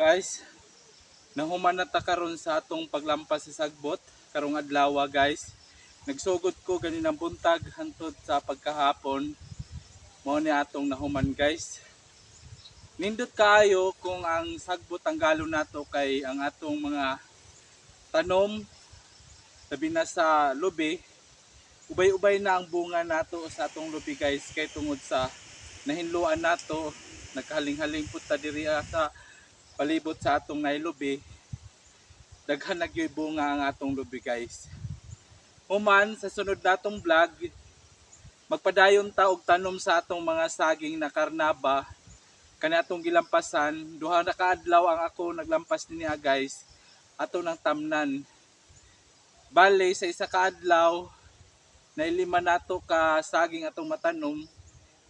Guys, nahuman na ta karon sa atong paglampas sa sagbot karong adlaw guys. Nagsugod ko ganinang buntag hantod sa pagkahapon. Mao ni atong nahuman guys. Nindot kaayo kung ang sagbot ang galo nato kay ang atong mga tanom tabi na sa lubi. Ubay-ubay na ang bunga nato sa atong lubi guys kay tungod sa nahinluan nato naghaling-haling pud ta diri sa palibot sa atong nailubi. Daghan nagyoy bunga ang atong lubi guys. Human sa sunod natong vlog, magpadayon ta og tanom sa atong mga saging na karnaba kani atong gilampasan. Duha na ka adlaw ang ako naglampas niya guys. Ato nang tamnan. Bale sa isa ka adlaw nailima nato ka saging atong matanom.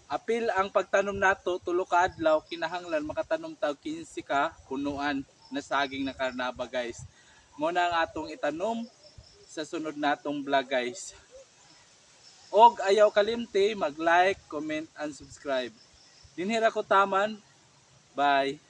Apil ang pagtanom nato tulo ka adlaw kinahanglan makatanom ta og 15 ka punuan na saging na karnaba guys. Mo na ang atong itanom sa sunod natong vlog guys. Og ayaw kalimti mag-like, comment and subscribe. Dinhira ko taman. Bye.